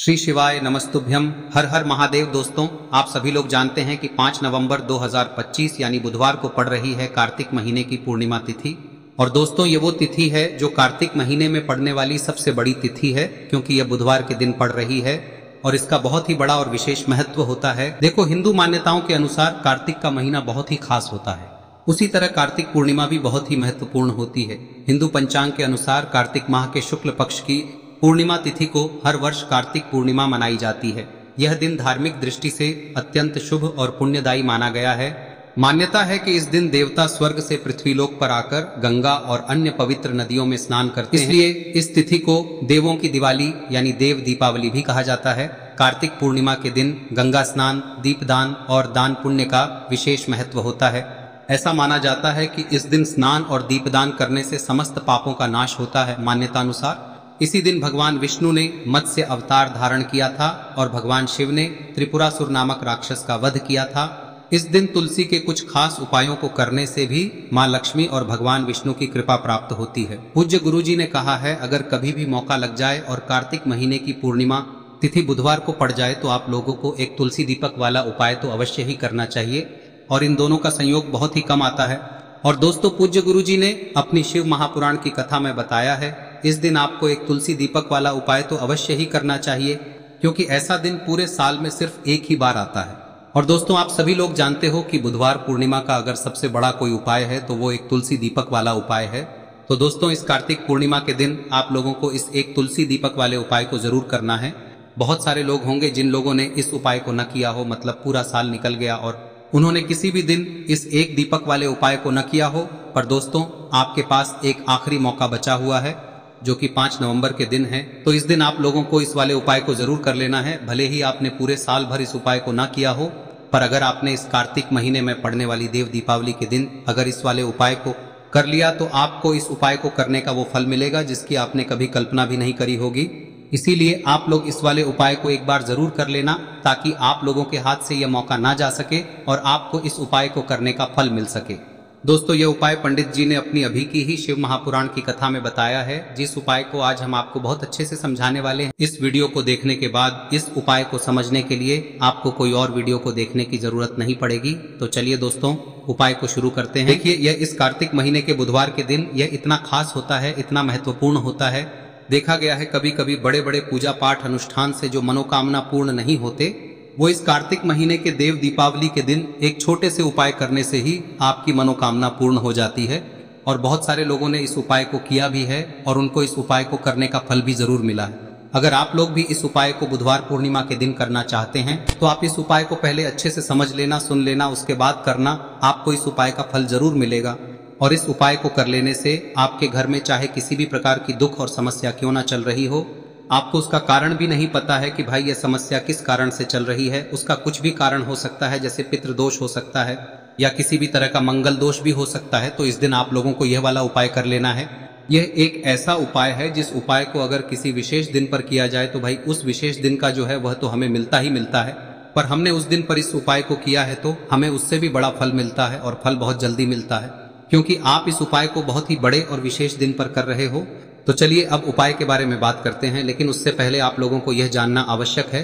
श्री शिवाय नमस्तुभ्यम। हर हर महादेव। दोस्तों, आप सभी लोग जानते हैं कि 5 नवंबर 2025 यानी बुधवार को पड़ रही है कार्तिक महीने की पूर्णिमा तिथि। और दोस्तों, ये वो तिथि है जो कार्तिक महीने में पड़ने वाली सबसे बड़ी तिथि है, क्योंकि यह बुधवार के दिन पड़ रही है और इसका बहुत ही बड़ा और विशेष महत्व होता है। देखो, हिंदू मान्यताओं के अनुसार कार्तिक का महीना बहुत ही खास होता है। उसी तरह कार्तिक पूर्णिमा भी बहुत ही महत्वपूर्ण होती है। हिंदू पंचांग के अनुसार कार्तिक माह के शुक्ल पक्ष की पूर्णिमा तिथि को हर वर्ष कार्तिक पूर्णिमा मनाई जाती है। यह दिन धार्मिक दृष्टि से अत्यंत शुभ और पुण्यदायी माना गया है। मान्यता है कि इस दिन देवता स्वर्ग से पृथ्वीलोक पर आकर गंगा और अन्य पवित्र नदियों में स्नान करते हैं। इसलिए इस तिथि को देवों की दिवाली यानी देव दीपावली भी कहा जाता है। कार्तिक पूर्णिमा के दिन गंगा स्नान, दीपदान और दान पुण्य का विशेष महत्व होता है। ऐसा माना जाता है कि इस दिन स्नान और दीपदान करने से समस्त पापों का नाश होता है। मान्यतानुसार इसी दिन भगवान विष्णु ने मत्स्य अवतार धारण किया था और भगवान शिव ने त्रिपुरासुर नामक राक्षस का वध किया था। इस दिन तुलसी के कुछ खास उपायों को करने से भी मां लक्ष्मी और भगवान विष्णु की कृपा प्राप्त होती है। पूज्य गुरुजी ने कहा है, अगर कभी भी मौका लग जाए और कार्तिक महीने की पूर्णिमा तिथि बुधवार को पड़ जाए तो आप लोगों को एक तुलसी दीपक वाला उपाय तो अवश्य ही करना चाहिए, और इन दोनों का संयोग बहुत ही कम आता है। और दोस्तों, पूज्य गुरुजी ने अपनी शिव महापुराण की कथा में बताया है, इस दिन आपको एक तुलसी दीपक वाला उपाय तो अवश्य ही करना चाहिए, क्योंकि ऐसा दिन पूरे साल में सिर्फ एक ही बार आता है। और दोस्तों, आप सभी लोग जानते हो कि बुधवार पूर्णिमा का अगर सबसे बड़ा कोई उपाय है तो वो एक तुलसी दीपक वाला उपाय है। तो दोस्तों, इस कार्तिक पूर्णिमा के दिन आप लोगों को इस एक तुलसी दीपक वाले उपाय को जरूर करना है। बहुत सारे लोग होंगे जिन लोगों ने इस उपाय को न किया हो, मतलब पूरा साल निकल गया और उन्होंने किसी भी दिन इस एक दीपक वाले उपाय को न किया हो। पर दोस्तों, आपके पास एक आखिरी मौका बचा हुआ है, जो कि 5 नवंबर के दिन है। तो इस दिन आप लोगों को इस वाले उपाय को जरूर कर लेना है। भले ही आपने पूरे साल भर इस उपाय को ना किया हो, पर अगर आपने इस कार्तिक महीने में पड़ने वाली देव दीपावली के दिन अगर इस वाले उपाय को कर लिया तो आपको इस उपाय को करने का वो फल मिलेगा जिसकी आपने कभी कल्पना भी नहीं करी होगी। इसीलिए आप लोग इस वाले उपाय को एक बार जरूर कर लेना, ताकि आप लोगों के हाथ से यह मौका ना जा सके और आपको इस उपाय को करने का फल मिल सके। दोस्तों, यह उपाय पंडित जी ने अपनी अभी की ही शिव महापुराण की कथा में बताया है, जिस उपाय को आज हम आपको बहुत अच्छे से समझाने वाले हैं। इस वीडियो को देखने के बाद इस उपाय को समझने के लिए आपको कोई और वीडियो को देखने की जरूरत नहीं पड़ेगी। तो चलिए दोस्तों, उपाय को शुरू करते हैं। देखिए, यह इस कार्तिक महीने के बुधवार के दिन यह इतना खास होता है, इतना महत्वपूर्ण होता है। देखा गया है कभी कभी बड़े बड़े पूजा पाठ अनुष्ठान से जो मनोकामना पूर्ण नहीं होते, वो इस कार्तिक महीने के देव दीपावली के दिन एक छोटे से उपाय करने से ही आपकी मनोकामना पूर्ण हो जाती है। और बहुत सारे लोगों ने इस उपाय को किया भी है और उनको इस उपाय को करने का फल भी जरूर मिला है। अगर आप लोग भी इस उपाय को बुधवार पूर्णिमा के दिन करना चाहते हैं तो आप इस उपाय को पहले अच्छे से समझ लेना, सुन लेना, उसके बाद करना। आपको इस उपाय का फल जरूर मिलेगा। और इस उपाय को कर लेने से आपके घर में चाहे किसी भी प्रकार की दुख और समस्या क्यों ना चल रही हो, आपको उसका कारण भी नहीं पता है कि भाई ये समस्या किस कारण से चल रही है, उसका कुछ भी कारण हो सकता है, जैसे पितृदोष हो सकता है या किसी भी तरह का मंगल दोष भी हो सकता है। तो इस दिन आप लोगों को यह वाला उपाय कर लेना है। यह एक ऐसा उपाय है जिस उपाय को अगर किसी विशेष दिन पर किया जाए तो भाई उस विशेष दिन का जो है वह तो हमें मिलता ही मिलता है, पर हमने उस दिन पर इस उपाय को किया है तो हमें उससे भी बड़ा फल मिलता है, और फल बहुत जल्दी मिलता है, क्योंकि आप इस उपाय को बहुत ही बड़े और विशेष दिन पर कर रहे हो। तो चलिए अब उपाय के बारे में बात करते हैं, लेकिन उससे पहले आप लोगों को यह जानना आवश्यक है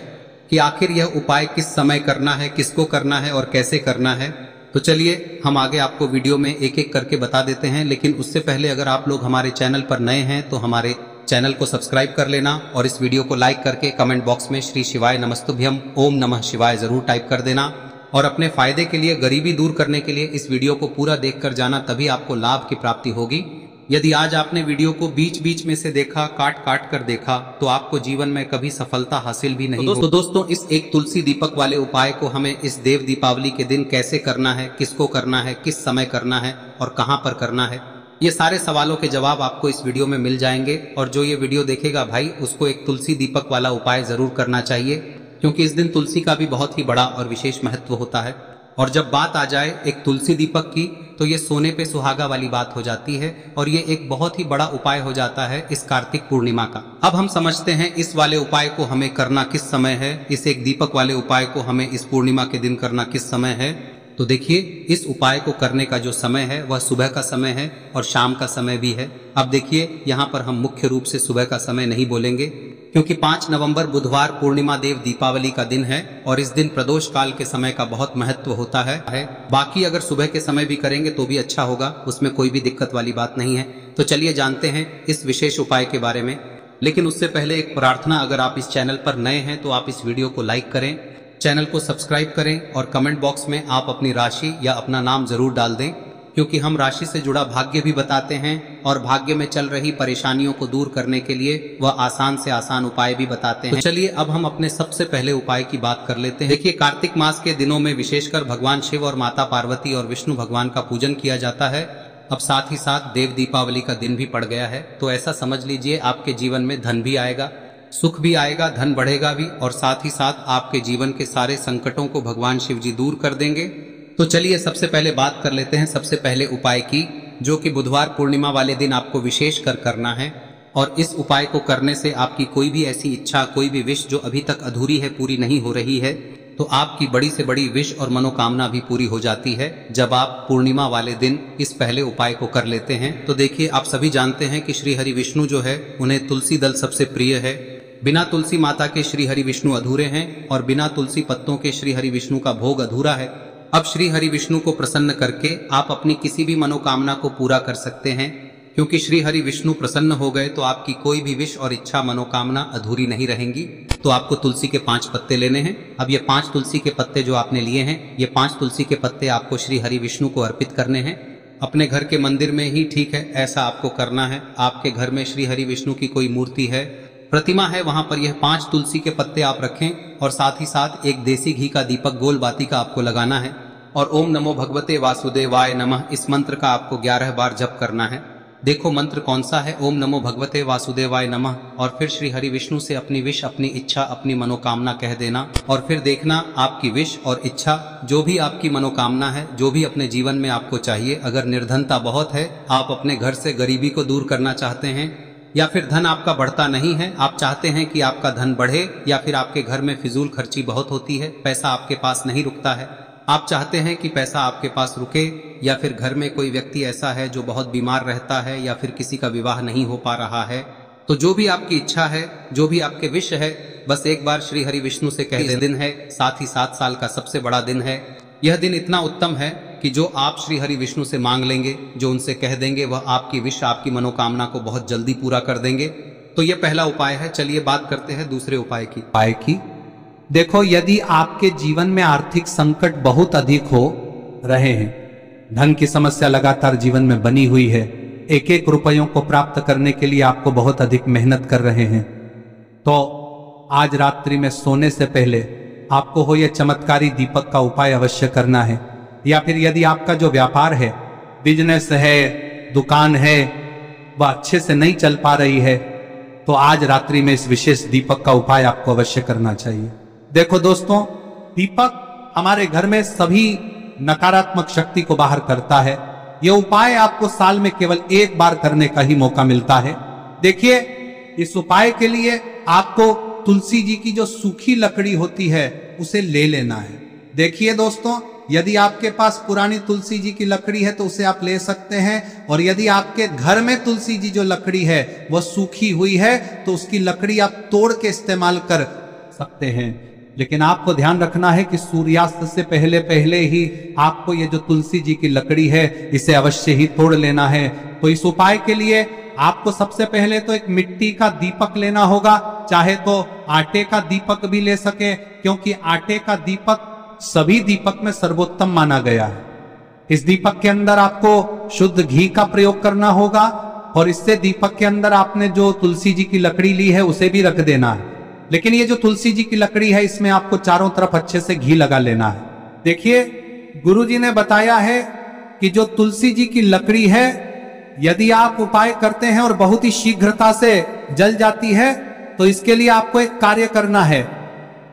कि आखिर यह उपाय किस समय करना है, किसको करना है और कैसे करना है। तो चलिए हम आगे आपको वीडियो में एक एक करके बता देते हैं, लेकिन उससे पहले अगर आप लोग हमारे चैनल पर नए हैं तो हमारे चैनल को सब्सक्राइब कर लेना और इस वीडियो को लाइक करके कमेंट बॉक्स में श्री शिवाय नमस्तुभ्यम ओम नमः शिवाय जरूर टाइप कर देना। और अपने फायदे के लिए, गरीबी दूर करने के लिए इस वीडियो को पूरा देखकर जाना, तभी आपको लाभ की प्राप्ति होगी। यदि आज आपने वीडियो को बीच बीच में से देखा, काट काट कर देखा, तो आपको जीवन में कभी सफलता हासिल भी नहीं होगी। तो दोस्तों, इस एक तुलसी दीपक वाले उपाय को हमें इस देव दीपावली के दिन कैसे करना है, किसको करना है, किस समय करना है और कहां पर करना है, ये सारे सवालों के जवाब आपको इस वीडियो में मिल जाएंगे। और जो ये वीडियो देखेगा भाई, उसको एक तुलसी दीपक वाला उपाय जरूर करना चाहिए, क्योंकि इस दिन तुलसी का भी बहुत ही बड़ा और विशेष महत्व होता है। और जब बात आ जाए एक तुलसी दीपक की, तो ये सोने पे सुहागा वाली बात हो जाती है और ये एक बहुत ही बड़ा उपाय हो जाता है इस कार्तिक पूर्णिमा का। अब हम समझते हैं इस वाले उपाय को हमें करना किस समय है, इस एक दीपक वाले उपाय को हमें इस पूर्णिमा के दिन करना किस समय है। तो देखिए, इस उपाय को करने का जो समय है वह सुबह का समय है और शाम का समय भी है। अब देखिए, यहाँ पर हम मुख्य रूप से सुबह का समय नहीं बोलेंगे, क्योंकि 5 नवंबर बुधवार पूर्णिमा देव दीपावली का दिन है और इस दिन प्रदोष काल के समय का बहुत महत्व होता है। बाकी अगर सुबह के समय भी करेंगे तो भी अच्छा होगा, उसमें कोई भी दिक्कत वाली बात नहीं है। तो चलिए जानते हैं इस विशेष उपाय के बारे में। लेकिन उससे पहले एक प्रार्थना, अगर आप इस चैनल पर नए हैं तो आप इस वीडियो को लाइक करें, चैनल को सब्सक्राइब करें और कमेंट बॉक्स में आप अपनी राशि या अपना नाम जरूर डाल दें, क्योंकि हम राशि से जुड़ा भाग्य भी बताते हैं और भाग्य में चल रही परेशानियों को दूर करने के लिए वह आसान से आसान उपाय भी बताते हैं। तो चलिए अब हम अपने सबसे पहले उपाय की बात कर लेते हैं। देखिए, कार्तिक मास के दिनों में विशेषकर भगवान शिव और माता पार्वती और विष्णु भगवान का पूजन किया जाता है। अब साथ ही साथ देव दीपावली का दिन भी पड़ गया है, तो ऐसा समझ लीजिए आपके जीवन में धन भी आएगा, सुख भी आएगा, धन बढ़ेगा भी और साथ ही साथ आपके जीवन के सारे संकटों को भगवान शिव जी दूर कर देंगे। तो चलिए सबसे पहले बात कर लेते हैं सबसे पहले उपाय की, जो कि बुधवार पूर्णिमा वाले दिन आपको विशेष कर करना है। और इस उपाय को करने से आपकी कोई भी ऐसी इच्छा, कोई भी विश जो अभी तक अधूरी है, पूरी नहीं हो रही है, तो आपकी बड़ी से बड़ी विश और मनोकामना भी पूरी हो जाती है जब आप पूर्णिमा वाले दिन इस पहले उपाय को कर लेते हैं। तो देखिए, आप सभी जानते हैं कि श्री हरि विष्णु जो है उन्हें तुलसी दल सबसे प्रिय है। बिना तुलसी माता के श्री हरि विष्णु अधूरे हैं और बिना तुलसी पत्तों के श्री हरि विष्णु का भोग अधूरा है। अब श्री हरि विष्णु को प्रसन्न करके आप अपनी किसी भी मनोकामना को पूरा कर सकते हैं, क्योंकि श्री हरि विष्णु प्रसन्न हो गए तो आपकी कोई भी विश और इच्छा मनोकामना अधूरी नहीं रहेंगी। तो आपको तुलसी के 5 पत्ते लेने हैं। अब ये 5 तुलसी के पत्ते जो आपने लिए हैं, ये 5 तुलसी के पत्ते आपको श्री हरि विष्णु को अर्पित करने हैं। अपने घर के मंदिर में ही ठीक है, ऐसा आपको करना है। आपके घर में श्री हरि विष्णु की कोई मूर्ति है, प्रतिमा है, वहां पर यह 5 तुलसी के पत्ते आप रखें और साथ ही साथ एक देसी घी का दीपक गोल बाती का आपको लगाना है और ओम नमो भगवते वासुदेवाय नमः इस मंत्र का आपको 11 बार जप करना है। देखो मंत्र कौन सा है, ओम नमो भगवते वासुदेवाय नमः, और फिर श्री हरि विष्णु से अपनी विश, अपनी इच्छा, अपनी मनोकामना कह देना और फिर देखना आपकी विश और इच्छा, जो भी आपकी मनोकामना है, जो भी अपने जीवन में आपको चाहिए। अगर निर्धनता बहुत है, आप अपने घर से गरीबी को दूर करना चाहते हैं, या फिर धन आपका बढ़ता नहीं है, आप चाहते हैं कि आपका धन बढ़े, या फिर आपके घर में फिजूल खर्ची बहुत होती है, पैसा आपके पास नहीं रुकता है, आप चाहते हैं कि पैसा आपके पास रुके, या फिर घर में कोई व्यक्ति ऐसा है जो बहुत बीमार रहता है, या फिर किसी का विवाह नहीं हो पा रहा है, तो जो भी आपकी इच्छा है, जो भी आपके विश है, बस एक बार श्री हरि विष्णु से कह दिन है। साथ ही 7 साल का सबसे बड़ा दिन है। यह दिन इतना उत्तम है कि जो आप श्री हरि विष्णु से मांग लेंगे, जो उनसे कह देंगे, वह आपकी विश, आपकी मनोकामना को बहुत जल्दी पूरा कर देंगे। तो यह पहला उपाय है। चलिए बात करते हैं दूसरे उपाय की। देखो, यदि आपके जीवन में आर्थिक संकट बहुत अधिक हो रहे हैं, धन की समस्या लगातार जीवन में बनी हुई है, एक एक रुपयों को प्राप्त करने के लिए आपको बहुत अधिक मेहनत कर रहे हैं, तो आज रात्रि में सोने से पहले आपको हो यह चमत्कारी दीपक का उपाय अवश्य करना है। या फिर यदि आपका जो व्यापार है, बिजनेस है, दुकान है, वह अच्छे से नहीं चल पा रही है, तो आज रात्रि में इस विशेष दीपक का उपाय आपको अवश्य करना चाहिए। देखो दोस्तों, दीपक हमारे घर में सभी नकारात्मक शक्ति को बाहर करता है। यह उपाय आपको साल में केवल 1 बार करने का ही मौका मिलता है। देखिए, इस उपाय के लिए आपको तुलसी जी की जो सूखी लकड़ी होती है उसे ले लेना है। देखिए दोस्तों, यदि आपके पास पुरानी तुलसी जी की लकड़ी है तो उसे आप ले सकते हैं, और यदि आपके घर में तुलसी जी जो लकड़ी है वह सूखी हुई है तो उसकी लकड़ी आप तोड़ के इस्तेमाल कर सकते हैं। लेकिन आपको ध्यान रखना है कि सूर्यास्त से पहले पहले ही आपको ये जो तुलसी जी की लकड़ी है इसे अवश्य ही तोड़ लेना है। तो इस उपाय के लिए आपको सबसे पहले तो एक मिट्टी का दीपक लेना होगा, चाहे तो आटे का दीपक भी ले सके, क्योंकि आटे का दीपक सभी दीपक में सर्वोत्तम माना गया है। इस दीपक के अंदर आपको शुद्ध घी का प्रयोग करना होगा और इससे दीपक के अंदर आपने जो तुलसी जी की लकड़ी ली है उसे भी रख देना है। लेकिन ये जो तुलसी जी की लकड़ी है, इसमें आपको चारों तरफ अच्छे से घी लगा लेना है। देखिए, गुरुजी ने बताया है कि जो तुलसी जी की लकड़ी है, यदि आप उपाय करते हैं और बहुत ही शीघ्रता से जल जाती है, तो इसके लिए आपको एक कार्य करना है।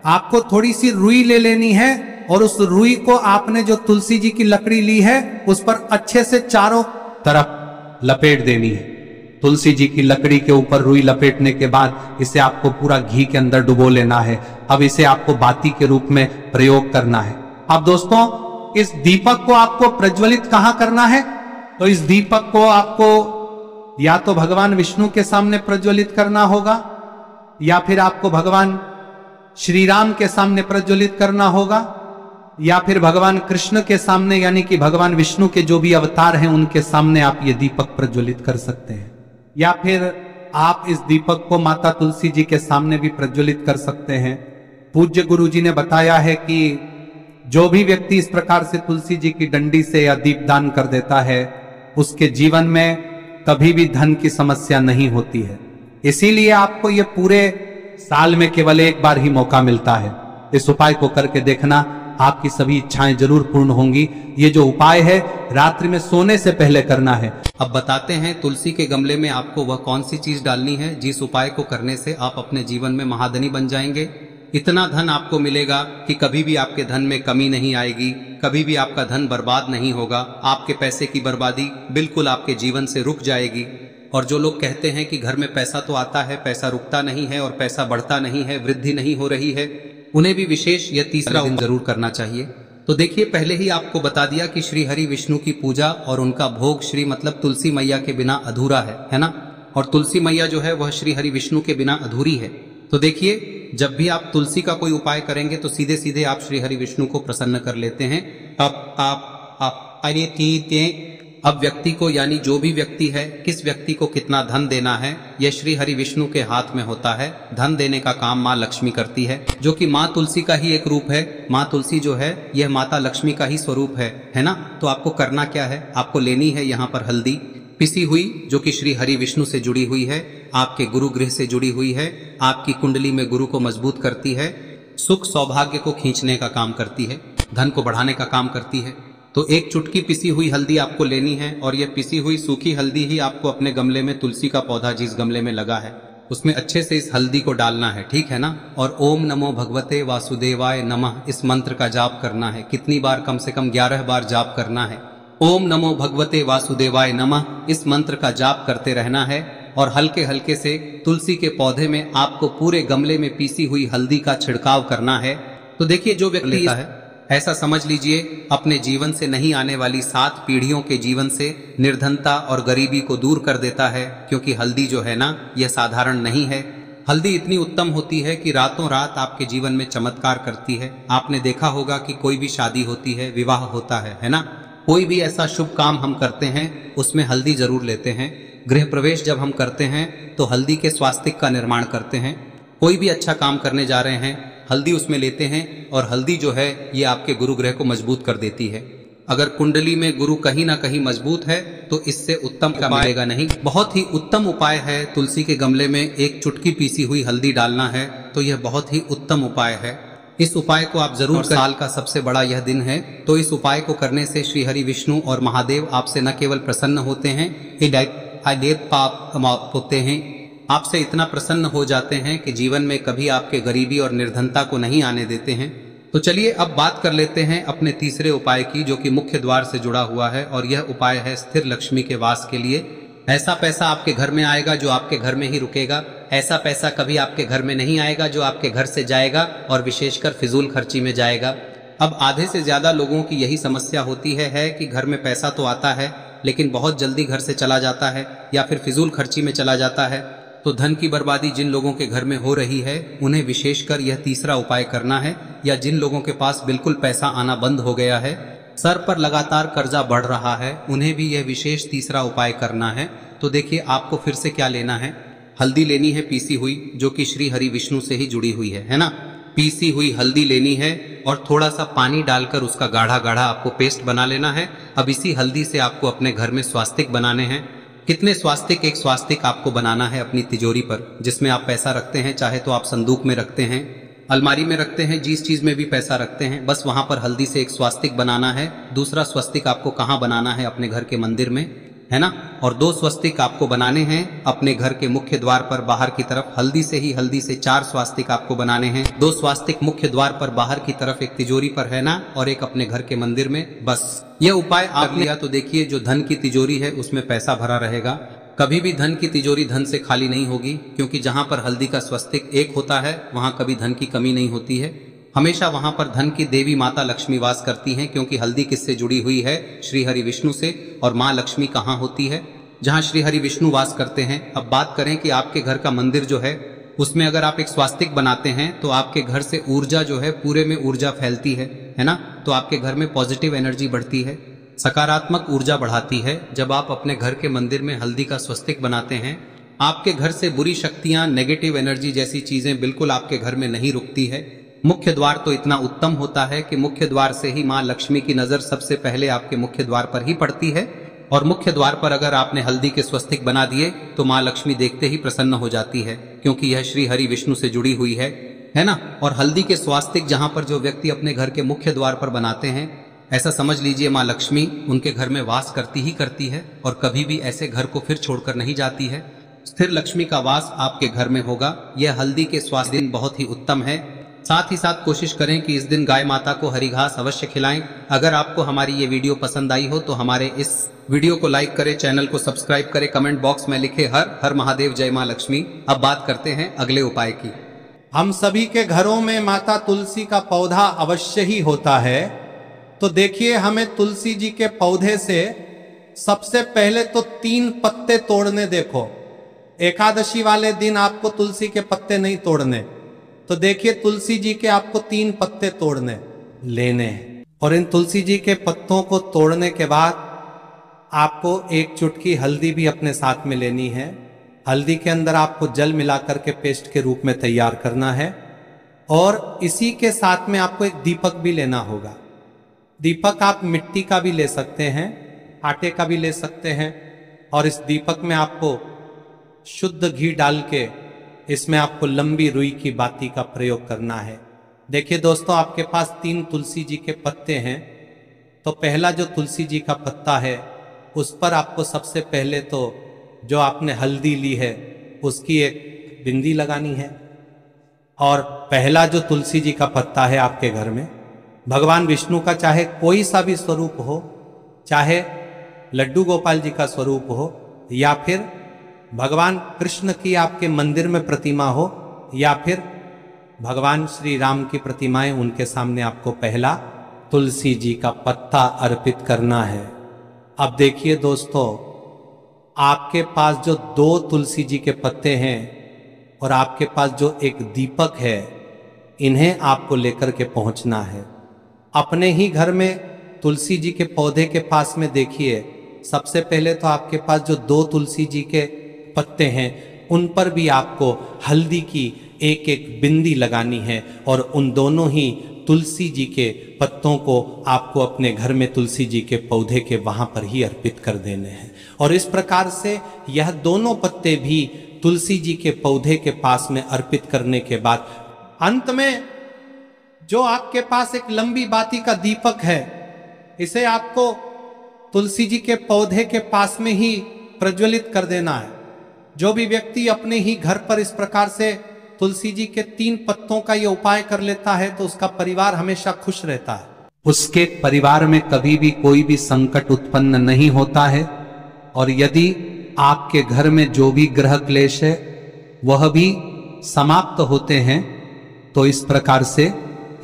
आपको थोड़ी सी रुई ले लेनी है और उस रुई को आपने जो तुलसी जी की लकड़ी ली है उस पर अच्छे से चारों तरफ लपेट देनी है। तुलसी जी की लकड़ी के ऊपर रुई लपेटने के बाद इसे आपको पूरा घी के अंदर डुबो लेना है। अब इसे आपको बाती के रूप में प्रयोग करना है। अब दोस्तों, इस दीपक को आपको प्रज्वलित कहां करना है? तो इस दीपक को आपको या तो भगवान विष्णु के सामने प्रज्वलित करना होगा, या फिर आपको भगवान श्री राम के सामने प्रज्वलित करना होगा, या फिर भगवान कृष्ण के सामने यानी कि भगवान विष्णु के जो भी अवतार हैं उनके सामने आप ये दीपक प्रज्वलित कर सकते हैं, या फिर आप इस दीपक को माता तुलसी जी के सामने भी प्रज्वलित कर सकते हैं। पूज्य गुरु जी ने बताया है कि जो भी व्यक्ति इस प्रकार से तुलसी जी की डंडी से या दीपदान कर देता है उसके जीवन में कभी भी धन की समस्या नहीं होती है। इसीलिए आपको ये पूरे साल में केवल एक बार ही मौका मिलता है। इस उपाय को करके देखना, आपकी सभी इच्छाएं जरूर पूर्ण होंगी। ये जो उपाय है रात्रि में सोने से पहले करना है। अब बताते हैं तुलसी के गमले में आपको वह कौन सी चीज डालनी है जिस उपाय को करने से आप अपने जीवन में महाधनी बन जाएंगे। इतना धन आपको मिलेगा कि कभी भी आपके धन में कमी नहीं आएगी, कभी भी आपका धन बर्बाद नहीं होगा। आपके पैसे की बर्बादी बिल्कुल आपके जीवन से रुक जाएगी। और जो लोग कहते हैं कि घर में पैसा तो आता है, पैसा रुकता नहीं है और पैसा बढ़ता नहीं है, वृद्धि नहीं हो रही है, उन्हें भी विशेष यह तीसरा दिन जरूर करना चाहिए। तो देखिए, पहले ही आपको बता दिया कि श्री हरि विष्णु की पूजा और उनका भोग श्री मतलब तुलसी मैया के बिना अधूरा है ना। और तुलसी मैया जो है वह श्री हरि विष्णु के बिना अधूरी है। तो देखिए, जब भी आप तुलसी का कोई उपाय करेंगे तो सीधे सीधे आप श्री हरि विष्णु को प्रसन्न कर लेते हैं। अब व्यक्ति को यानी जो भी व्यक्ति है, किस व्यक्ति को कितना धन देना है, यह श्री हरि विष्णु के हाथ में होता है। धन देने का काम माँ लक्ष्मी करती है, जो कि माँ तुलसी का ही एक रूप है। माँ तुलसी जो है यह माता लक्ष्मी का ही स्वरूप है ना। तो आपको करना क्या है, आपको लेनी है यहाँ पर हल्दी पिसी हुई, जो कि श्री हरि विष्णु से जुड़ी हुई है, आपके गुरु गृह से जुड़ी हुई है, आपकी कुंडली में गुरु को मजबूत करती है, सुख सौभाग्य को खींचने का काम करती है, धन को बढ़ाने का काम करती है। तो एक चुटकी पिसी हुई हल्दी आपको लेनी है और यह पिसी हुई सूखी हल्दी ही आपको अपने गमले में, तुलसी का पौधा जिस गमले में लगा है उसमें अच्छे से इस हल्दी को डालना है, ठीक है ना। और ओम नमो भगवते वासुदेवाय नमः इस मंत्र का जाप करना है। कितनी बार? कम से कम 11 बार जाप करना है। ओम नमो भगवते वासुदेवाय नमः इस मंत्र का जाप करते रहना है और हल्के हल्के से तुलसी के पौधे में आपको पूरे गमले में पीसी हुई हल्दी का छिड़काव करना है। तो देखिए, जो व्यक्ति लेता है, ऐसा समझ लीजिए अपने जीवन से नहीं आने वाली 7 पीढ़ियों के जीवन से निर्धनता और गरीबी को दूर कर देता है। क्योंकि हल्दी जो है ना, यह साधारण नहीं है। हल्दी इतनी उत्तम होती है कि रातों रात आपके जीवन में चमत्कार करती है। आपने देखा होगा कि कोई भी शादी होती है, विवाह होता है ना, कोई भी ऐसा शुभ काम हम करते हैं उसमें हल्दी जरूर लेते हैं। गृह प्रवेश जब हम करते हैं तो हल्दी के स्वास्तिक का निर्माण करते हैं। कोई भी अच्छा काम करने जा रहे हैं, हल्दी उसमें लेते हैं और हल्दी जो है ये आपके गुरु ग्रह को मजबूत कर देती है। अगर कुंडली में गुरु कहीं ना कहीं मजबूत है तो इससे उत्तम का मिलेगा नहीं। बहुत ही उत्तम उपाय है। तुलसी के गमले में एक चुटकी पीसी हुई हल्दी डालना है, तो यह बहुत ही उत्तम उपाय है। इस उपाय को आप जरूर, साल का सबसे बड़ा यह दिन है, तो इस उपाय को करने से श्री हरि विष्णु और महादेव आपसे न केवल प्रसन्न होते हैं, पाप होते हैं, आपसे इतना प्रसन्न हो जाते हैं कि जीवन में कभी आपके गरीबी और निर्धनता को नहीं आने देते हैं। तो चलिए अब बात कर लेते हैं अपने तीसरे उपाय की, जो कि मुख्य द्वार से जुड़ा हुआ है। और यह उपाय है स्थिर लक्ष्मी के वास के लिए। ऐसा पैसा आपके घर में आएगा जो आपके घर में ही रुकेगा। ऐसा पैसा कभी आपके घर में नहीं आएगा जो आपके घर से जाएगा और विशेषकर फिजूल खर्ची में जाएगा। अब आधे से ज्यादा लोगों की यही समस्या होती है कि घर में पैसा तो आता है लेकिन बहुत जल्दी घर से चला जाता है या फिर फिजूल खर्ची में चला जाता है। तो धन की बर्बादी जिन लोगों के घर में हो रही है उन्हें विशेषकर यह तीसरा उपाय करना है। या जिन लोगों के पास बिल्कुल पैसा आना बंद हो गया है, सर पर लगातार कर्जा बढ़ रहा है, उन्हें भी यह विशेष तीसरा उपाय करना है। तो देखिए, आपको फिर से क्या लेना है, हल्दी लेनी है पीसी हुई, जो कि श्री हरि विष्णु से ही जुड़ी हुई है ना। पीसी हुई हल्दी लेनी है और थोड़ा सा पानी डालकर उसका गाढ़ा गाढ़ा आपको पेस्ट बना लेना है। अब इसी हल्दी से आपको अपने घर में स्वास्तिक बनाने हैं। कितने स्वास्तिक? एक स्वास्तिक आपको बनाना है अपनी तिजोरी पर, जिसमें आप पैसा रखते हैं। चाहे तो आप संदूक में रखते हैं, अलमारी में रखते हैं, जिस चीज में भी पैसा रखते हैं, बस वहां पर हल्दी से एक स्वास्तिक बनाना है। दूसरा स्वस्तिक आपको कहाँ बनाना है? अपने घर के मंदिर में, है ना। और 2 स्वस्तिक आपको बनाने हैं अपने घर के मुख्य द्वार पर बाहर की तरफ। हल्दी से 4 स्वास्तिक आपको बनाने हैं। 2 स्वास्तिक मुख्य द्वार पर बाहर की तरफ, एक तिजोरी पर, है ना, और एक अपने घर के मंदिर में। बस यह उपाय आप लिया तो देखिए, जो धन की तिजोरी है उसमें पैसा भरा रहेगा। कभी भी धन की तिजोरी धन से खाली नहीं होगी, क्योंकि जहां पर हल्दी का स्वस्तिक एक होता है वहां कभी धन की कमी नहीं होती है। हमेशा वहां पर धन की देवी माता लक्ष्मी वास करती हैं, क्योंकि हल्दी किससे जुड़ी हुई है? श्री हरि विष्णु से। और माँ लक्ष्मी कहाँ होती है? जहां श्री हरि विष्णु वास करते हैं। अब बात करें कि आपके घर का मंदिर जो है उसमें अगर आप एक स्वास्तिक बनाते हैं तो आपके घर से ऊर्जा जो है पूरे में ऊर्जा फैलती है ना। तो आपके घर में पॉजिटिव एनर्जी बढ़ती है, सकारात्मक ऊर्जा बढ़ाती है। जब आप अपने घर के मंदिर में हल्दी का स्वस्तिक बनाते हैं, आपके घर से बुरी शक्तियां, नेगेटिव एनर्जी जैसी चीजें बिल्कुल आपके घर में नहीं रुकती है। मुख्य द्वार तो इतना उत्तम होता है कि मुख्य द्वार से ही माँ लक्ष्मी की नजर सबसे पहले आपके मुख्य द्वार पर ही पड़ती है। और मुख्य द्वार पर अगर आपने हल्दी के स्वस्तिक बना दिए तो माँ लक्ष्मी देखते ही प्रसन्न हो जाती है, क्योंकि यह श्री हरि विष्णु से जुड़ी हुई है ना। और हल्दी के स्वास्तिक जहां पर जो व्यक्ति अपने घर के मुख्य द्वार पर बनाते हैं, ऐसा समझ लीजिए माँ लक्ष्मी उनके घर में वास करती ही करती है और कभी भी ऐसे घर को फिर छोड़कर नहीं जाती है। स्थिर लक्ष्मी का वास आपके घर में होगा। यह हल्दी के स्वास्थ्य दिन बहुत ही उत्तम है। साथ ही साथ कोशिश करें कि इस दिन गाय माता को हरी घास अवश्य खिलाएं। अगर आपको हमारी ये वीडियो पसंद आई हो तो हमारे इस वीडियो को लाइक करें, चैनल को सब्सक्राइब करें, कमेंट बॉक्स में लिखे हर हर महादेव, जय मां लक्ष्मी। अब बात करते हैं अगले उपाय की। हम सभी के घरों में माता तुलसी का पौधा अवश्य ही होता है। तो देखिए, हमें तुलसी जी के पौधे से सबसे पहले तो 3 पत्ते तोड़ने। देखो, एकादशी वाले दिन आपको तुलसी के पत्ते नहीं तोड़ने, तो देखिए तुलसी जी के आपको 3 पत्ते तोड़ने लेने हैं। और इन तुलसी जी के पत्तों को तोड़ने के बाद आपको 1 चुटकी हल्दी भी अपने साथ में लेनी है। हल्दी के अंदर आपको जल मिलाकर के पेस्ट के रूप में तैयार करना है। और इसी के साथ में आपको एक दीपक भी लेना होगा। दीपक आप मिट्टी का भी ले सकते हैं, आटे का भी ले सकते हैं। और इस दीपक में आपको शुद्ध घी डाल के इसमें आपको लंबी रुई की बाती का प्रयोग करना है। देखिए दोस्तों, आपके पास 3 तुलसी जी के पत्ते हैं। तो पहला जो तुलसी जी का पत्ता है उस पर आपको सबसे पहले तो जो आपने हल्दी ली है उसकी एक बिंदी लगानी है। और पहला जो तुलसी जी का पत्ता है आपके घर में, भगवान विष्णु का चाहे कोई सा भी स्वरूप हो, चाहे लड्डू गोपाल जी का स्वरूप हो, या फिर भगवान कृष्ण की आपके मंदिर में प्रतिमा हो, या फिर भगवान श्री राम की प्रतिमाएं, उनके सामने आपको पहला तुलसी जी का पत्ता अर्पित करना है। अब देखिए दोस्तों, आपके पास जो 2 तुलसी जी के पत्ते हैं और आपके पास जो एक दीपक है, इन्हें आपको लेकर के पहुंचना है। अपने ही घर में तुलसी जी के पौधे के पास में देखिए, सबसे पहले तो आपके पास जो 2 तुलसी जी के पत्ते हैं उन पर भी आपको हल्दी की एक बिंदी लगानी है। और उन दोनों ही तुलसी जी के पत्तों को आपको अपने घर में तुलसी जी के पौधे के वहां पर ही अर्पित कर देने हैं। और इस प्रकार से यह दोनों पत्ते भी तुलसी जी के पौधे के पास में अर्पित करने के बाद अंत में जो आपके पास एक लंबी बाती का दीपक है, इसे आपको तुलसी जी के पौधे के पास में ही प्रज्वलित कर देना है। जो भी व्यक्ति अपने ही घर पर इस प्रकार से तुलसी जी के 3 पत्तों का यह उपाय कर लेता है तो उसका परिवार हमेशा खुश रहता है। उसके परिवार में कभी भी कोई भी संकट उत्पन्न नहीं होता है। और यदि आपके घर में जो भी ग्रह क्लेश है वह भी समाप्त होते हैं। तो इस प्रकार से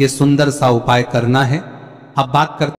ये सुंदर सा उपाय करना है। अब बात करते